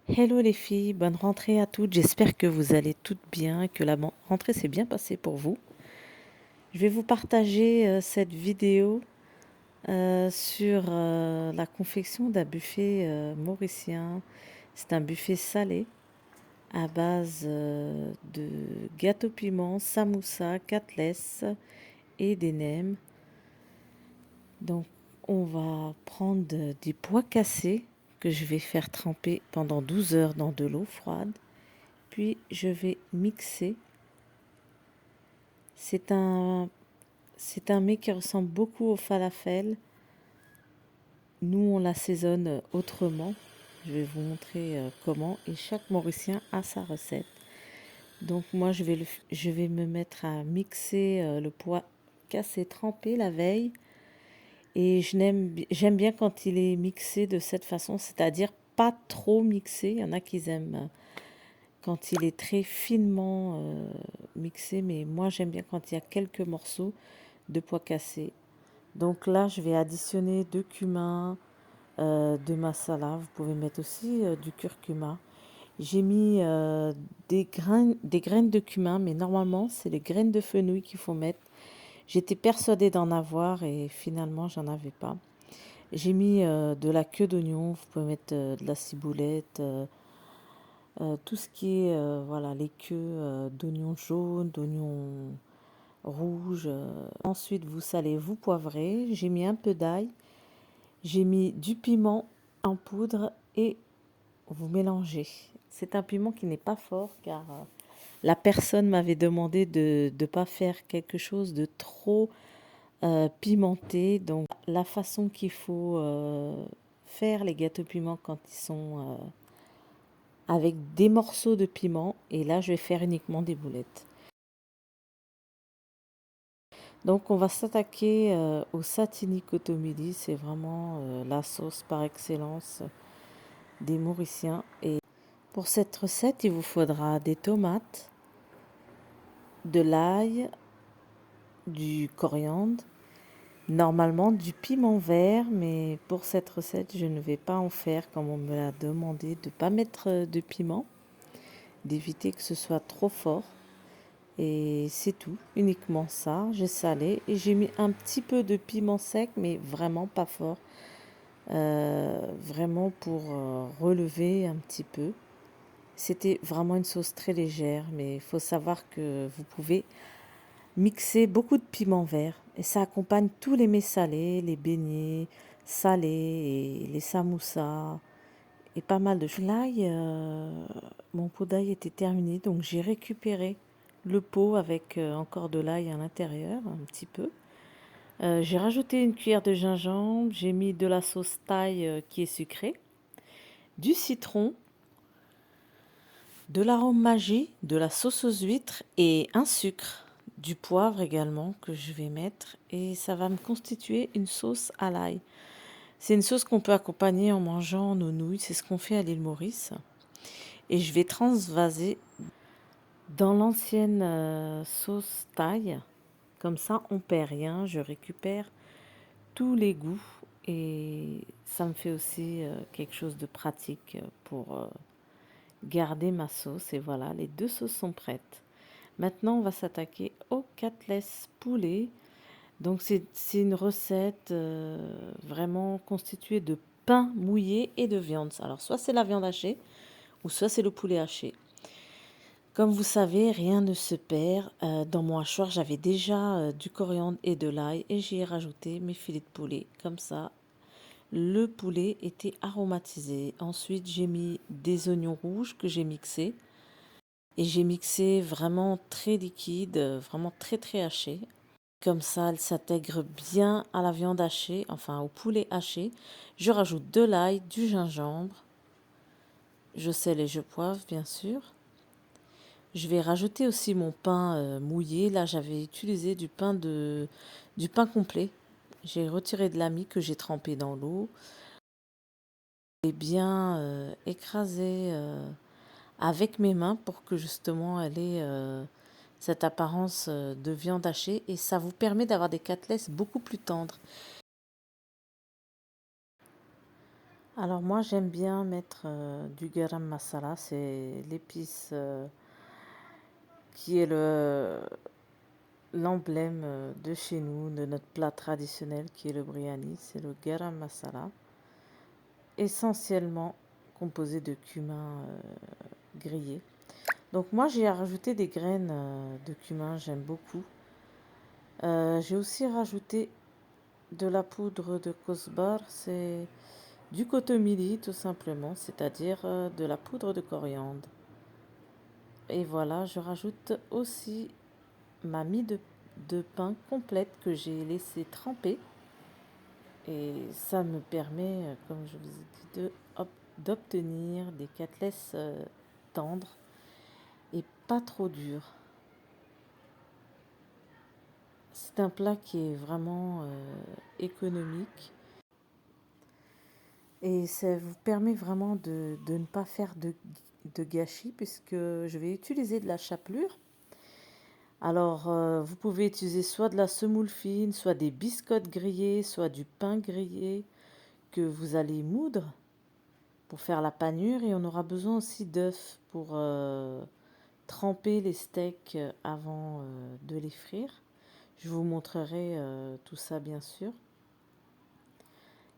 Hello les filles, bonne rentrée à toutes. J'espère que vous allez toutes bien, que la rentrée s'est bien passée pour vous. Je vais vous partager cette vidéo sur la confection d'un buffet mauricien. C'est un buffet salé à base de gâteau piment, samoussa, côtelettes et des nems. Donc on va prendre des pois cassés que je vais faire tremper pendant 12 heures dans de l'eau froide. Puis je vais mixer. C'est un, c'est un mets qui ressemble beaucoup au falafel. Nous, on l'assaisonne autrement. Je vais vous montrer comment. Et chaque Mauricien a sa recette. Donc moi, je vais me mettre à mixer le pois cassé trempé la veille. Et j'aime bien quand il est mixé de cette façon, c'est-à-dire pas trop mixé. Il y en a qui aiment quand il est très finement mixé, mais moi j'aime bien quand il y a quelques morceaux de pois cassés. Donc là, je vais additionner de cumin, de masala. Vous pouvez mettre aussi du curcuma. J'ai mis des graines de cumin, mais normalement, c'est les graines de fenouil qu'il faut mettre. J'étais persuadée d'en avoir et finalement, j'en avais pas. J'ai mis de la queue d'oignon. Vous pouvez mettre de la ciboulette, tout ce qui est, voilà, les queues d'oignons jaunes, d'oignons rouges. Ensuite, vous salez, vous poivrez. J'ai mis un peu d'ail. J'ai mis du piment en poudre et vous mélangez. C'est un piment qui n'est pas fort car la personne m'avait demandé de ne pas faire quelque chose de trop pimenté. Donc la façon qu'il faut faire les gâteaux piment quand ils sont avec des morceaux de piment. Et là, je vais faire uniquement des boulettes. Donc on va s'attaquer au satini kotomili. C'est vraiment la sauce par excellence des Mauriciens. Et pour cette recette, il vous faudra des tomates, de l'ail, du coriandre, normalement du piment vert, mais pour cette recette, je ne vais pas en faire comme on me l'a demandé de ne pas mettre de piment, d'éviter que ce soit trop fort. Et c'est tout, uniquement ça. J'ai salé et j'ai mis un petit peu de piment sec, mais vraiment pas fort. Vraiment pour relever un petit peu. C'était vraiment une sauce très légère, mais il faut savoir que vous pouvez mixer beaucoup de piment vert et ça accompagne tous les mets salés, les beignets salés et les samoussas et pas mal de choses. L'ail, mon pot d'ail était terminé, donc j'ai récupéré le pot avec encore de l'ail à l'intérieur, un petit peu. J'ai rajouté une cuillère de gingembre, j'ai mis de la sauce thaï qui est sucrée, du citron, de l'arôme magie, de la sauce aux huîtres et un sucre, du poivre également que je vais mettre et ça va me constituer une sauce à l'ail. C'est une sauce qu'on peut accompagner en mangeant nos nouilles, c'est ce qu'on fait à l'île Maurice. Et je vais transvaser dans l'ancienne sauce thaï. Comme ça, on perd rien, je récupère tous les goûts et ça me fait aussi quelque chose de pratique pour garder ma sauce. Et voilà, les deux sauces sont prêtes. Maintenant, on va s'attaquer aux côtelettes poulet. Donc, c'est une recette vraiment constituée de pain mouillé et de viande. Alors, soit c'est la viande hachée ou soit c'est le poulet haché. Comme vous savez, rien ne se perd. Dans mon hachoir, j'avais déjà du coriandre et de l'ail et j'y ai rajouté mes filets de poulet. Comme ça, le poulet était aromatisé. Ensuite, j'ai mis des oignons rouges que j'ai mixés. Et j'ai mixé vraiment très liquide, vraiment très très haché. Comme ça, elle s'intègre bien à la viande hachée, enfin au poulet haché. Je rajoute de l'ail, du gingembre. Je sèle et je poivre, bien sûr. Je vais rajouter aussi mon pain mouillé. Là, j'avais utilisé du pain complet. J'ai retiré de l'ami que j'ai trempé dans l'eau. J'ai bien écrasé avec mes mains pour que justement elle ait cette apparence de viande hachée et ça vous permet d'avoir des côtelettes beaucoup plus tendres. Alors moi j'aime bien mettre du garam masala, c'est l'épice qui est l'emblème de chez nous, de notre plat traditionnel qui est le biryani, c'est le garam masala, essentiellement composé de cumin grillé. Donc moi j'ai rajouté des graines de cumin, j'aime beaucoup. J'ai aussi rajouté de la poudre de kosbar, c'est du kotomili tout simplement, c'est-à-dire de la poudre de coriandre. Et voilà, je rajoute aussi ma mie de pain complète que j'ai laissé tremper. Et ça me permet, comme je vous ai dit, d'obtenir des côtelettes tendres et pas trop dures. C'est un plat qui est vraiment économique et ça vous permet vraiment de ne pas faire de gâchis puisque je vais utiliser de la chapelure. Alors, vous pouvez utiliser soit de la semoule fine, soit des biscottes grillées, soit du pain grillé que vous allez moudre pour faire la panure. Et on aura besoin aussi d'œufs pour tremper les steaks avant de les frire. Je vous montrerai tout ça bien sûr.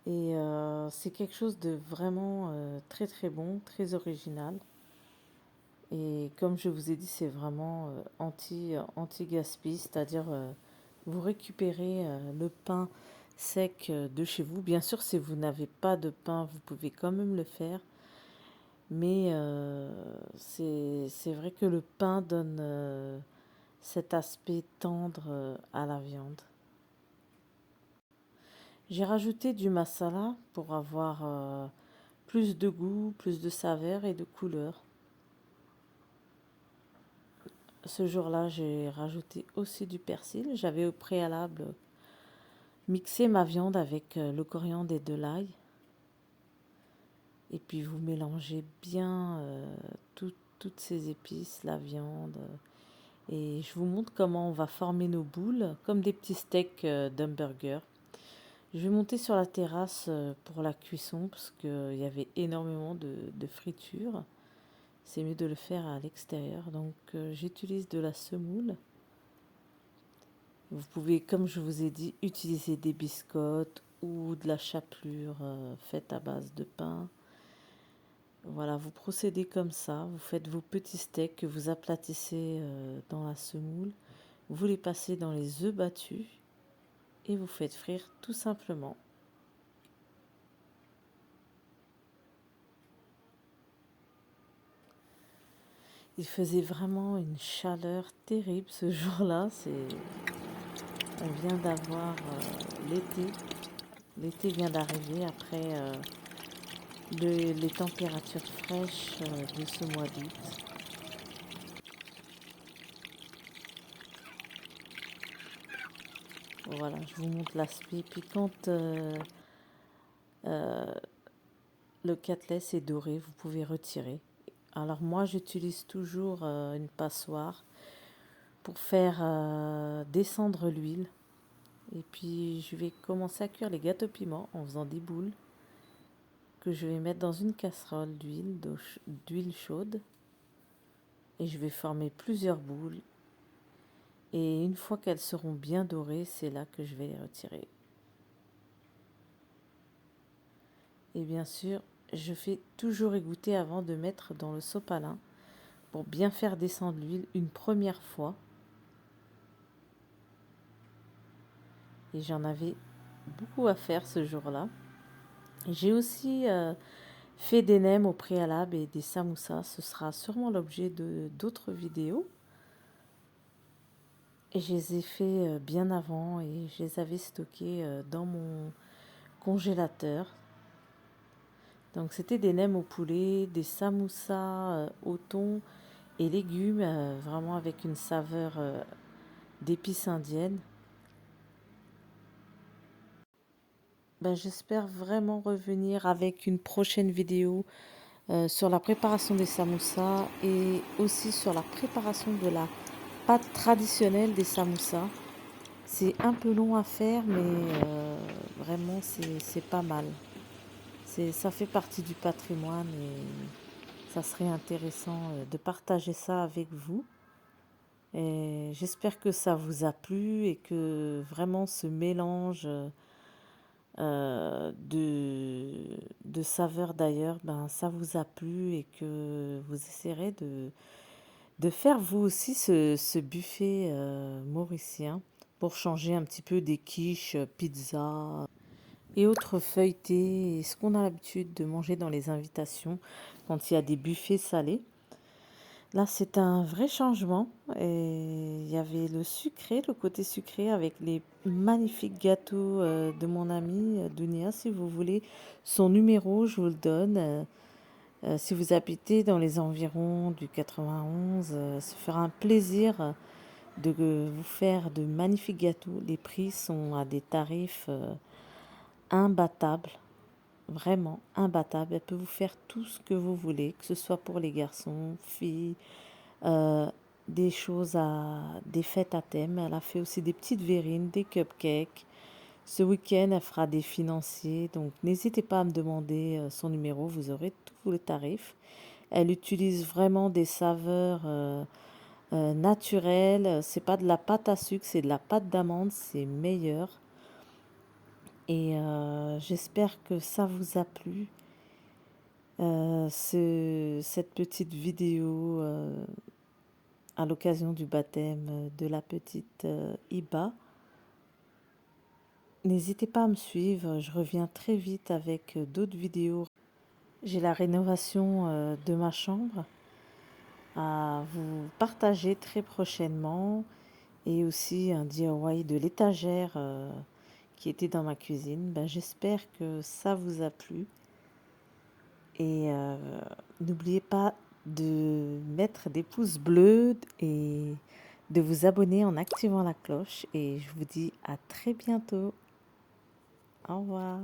Et c'est quelque chose de vraiment très très bon, très original. Et comme je vous ai dit, c'est vraiment anti-gaspi, c'est-à-dire vous récupérez le pain sec de chez vous. Bien sûr, si vous n'avez pas de pain, vous pouvez quand même le faire. Mais c'est vrai que le pain donne cet aspect tendre à la viande. J'ai rajouté du masala pour avoir plus de goût, plus de saveur et de couleur. Ce jour-là, j'ai rajouté aussi du persil. J'avais au préalable mixé ma viande avec le coriandre et de l'ail. Et puis vous mélangez bien toutes ces épices, la viande. Et je vous montre comment on va former nos boules, comme des petits steaks d'hamburger. Je vais monter sur la terrasse pour la cuisson parce qu'il y avait énormément de friture. C'est mieux de le faire à l'extérieur. Donc j'utilise de la semoule. Vous pouvez, comme je vous ai dit, utiliser des biscottes ou de la chapelure faite à base de pain. Voilà, vous procédez comme ça. Vous faites vos petits steaks que vous aplatissez dans la semoule. Vous les passez dans les œufs battus et vous faites frire tout simplement. Il faisait vraiment une chaleur terrible ce jour-là. On vient d'avoir l'été. L'été vient d'arriver après les températures fraîches de ce mois d'août. Voilà, je vous montre l'aspect. Puis quand euh, le côtelette est doré, vous pouvez retirer. Alors moi, j'utilise toujours une passoire pour faire descendre l'huile. Et puis, je vais commencer à cuire les gâteaux piments en faisant des boules que je vais mettre dans une casserole d'huile chaude. Et je vais former plusieurs boules. Et une fois qu'elles seront bien dorées, c'est là que je vais les retirer. Et bien sûr, je fais toujours égoutter avant de mettre dans le sopalin pour bien faire descendre l'huile une première fois. Et j'en avais beaucoup à faire ce jour-là. J'ai aussi fait des nems au préalable et des samoussas. Ce sera sûrement l'objet de d'autres vidéos. Et je les ai fait bien avant et je les avais stockés dans mon congélateur. Donc c'était des nems au poulet, des samoussas au thon et légumes, vraiment avec une saveur d'épices indiennes. Ben, j'espère vraiment revenir avec une prochaine vidéo sur la préparation des samoussas et aussi sur la préparation de la pâte traditionnelle des samoussas. C'est un peu long à faire, mais vraiment c'est pas mal. Ça fait partie du patrimoine et ça serait intéressant de partager ça avec vous. Et j'espère que ça vous a plu et que vraiment ce mélange de saveurs d'ailleurs, ben, ça vous a plu et que vous essaierez de faire vous aussi ce buffet mauricien pour changer un petit peu des quiches, pizza et autres feuilletés, et ce qu'on a l'habitude de manger dans les invitations quand il y a des buffets salés. Là, c'est un vrai changement. Et il y avait le sucré, le côté sucré avec les magnifiques gâteaux de mon amie Dounia. Si vous voulez son numéro, je vous le donne. Si vous habitez dans les environs du 91, ça fera un plaisir de vous faire de magnifiques gâteaux. Les prix sont à des tarifs imbattables. Vraiment imbattables. Elle peut vous faire tout ce que vous voulez, que ce soit pour les garçons, filles, euh, des fêtes à thème. Elle a fait aussi des petites verrines, des cupcakes. Ce week-end, elle fera des financiers. Donc, n'hésitez pas à me demander son numéro. Vous aurez tous les tarifs. Elle utilise vraiment des saveurs naturelles. C'est pas de la pâte à sucre, c'est de la pâte d'amande. C'est meilleur. Et j'espère que ça vous a plu. Cette petite vidéo à l'occasion du baptême de la petite Iba. N'hésitez pas à me suivre, je reviens très vite avec d'autres vidéos. J'ai la rénovation de ma chambre à vous partager très prochainement et aussi un DIY de l'étagère qui était dans ma cuisine. Ben, j'espère que ça vous a plu et n'oubliez pas de mettre des pouces bleus et de vous abonner en activant la cloche et je vous dis à très bientôt. Au revoir.